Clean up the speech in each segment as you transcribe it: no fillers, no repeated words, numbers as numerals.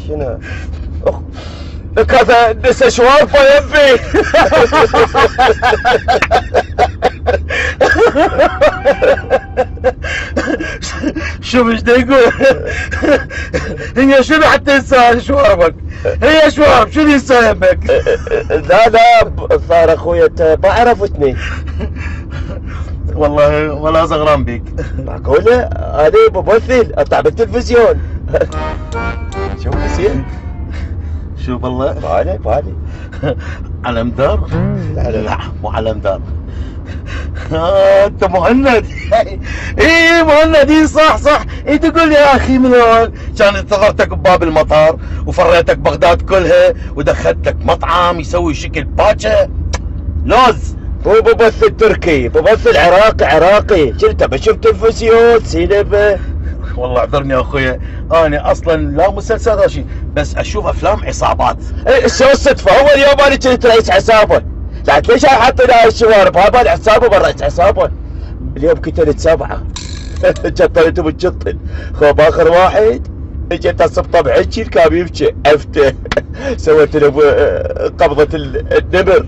شنو؟ اخ لك هذا نسى شوارفه يبي. شوف ايش يقول. هي شنو حتى ينسى شواربك؟ هي شوارب شنو ينسى يمك؟ لا لا صار اخوي انت ما عرفتني. والله ولا زغران بيك. معقولة؟ انا ممثل اطلع بالتلفزيون. شوف زين. شوف والله بالي علم دار. لا مو علم دار. انت مهند. ايه مهند صح ايه تقول يا اخي من هون كان انتظرتك بباب المطار وفريتك بغداد كلها ودخلتك مطعم يسوي شكل باتشا لوز. مو ممثل تركي، ممثل عراقي. شفت بشوف تلفزيون سينما. والله اعذرني يا اخويا، انا اصلا لا مسلسلات ولا شيء، بس اشوف افلام عصابات. ايه شو الصدفة؟ هو اليوم انا كنت رئيس عصابة. لكن ليش حاطين هاي الشوارب؟ هاي مال عصابة ولا رئيس عصابة؟ اليوم كنت 7 جطلت بالجطل. خوف اخر واحد جيت اصبطه بعجي الكاب يبكي عفته. سويت له قبضة النمر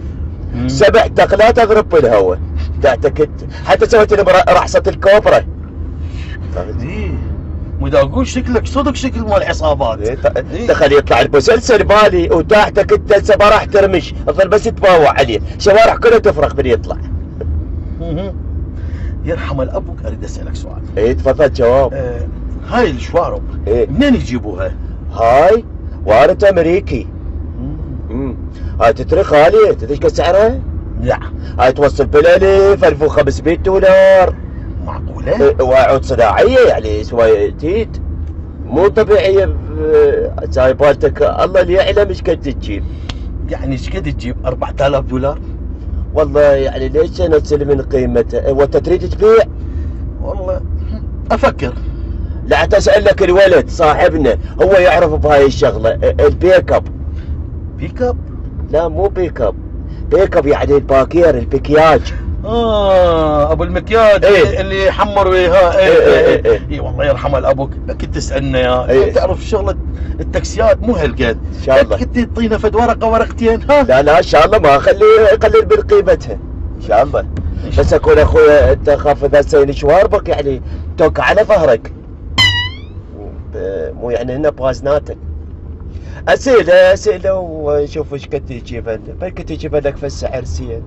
7 تقلات اغرب بالهواء تعتقد. حتى سويت له رحصة الكوبرا. مو دا اقول شكلك صدق شكل مال عصابات. دخل يطلع المسلسل بالي وتحتك انت هسه ما راح ترمش، تظل بس تباوع عليه، شوارع كلها تفرق من يطلع. يرحم الابوك اريد اسالك سؤال. ايه تفضل جواب. هاي الشوارب منين يجيبوها؟ هاي وارد امريكي. هاي تدري غالية، تدري كم سعرها؟ لا. هاي توصل بالالف 1500 دولار. معقولة؟ وعود صناعية يعني سويتيت مو طبيعية. جايبالتك الله اللي يعلم ايش قد تجيب. يعني ايش قد تجيب؟ 4000 دولار؟ والله يعني ليش انزل من قيمته؟ وانت تريد تبيع؟ والله افكر. لا تسأل لك الولد صاحبنا هو يعرف بهاي الشغلة. البيك اب. بيك اب؟ لا مو بيك اب، بيك اب يعني الباكير البكياج. ابو المكياج. ايه اللي يحمر وياها. ايه والله يرحم الابوك، كنت تسالنا يا تعرف شغله التاكسيات مو هالقد. ان شاء الله كنت تعطينا فد ورقه ورقتين. لا ان شاء الله ما اخليه يقلل من قيمتها ان شاء الله. بس اكون اخويا انت خاف اذا تسوي شواربك يعني توك على ظهرك، مو يعني هنا بوازناتك. اسئله ونشوف ايش قد يجيب لنا، بلكي تجيب لك في السعر زين.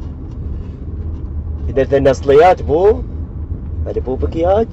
اذا الاصليات مو هذا مو بكياج.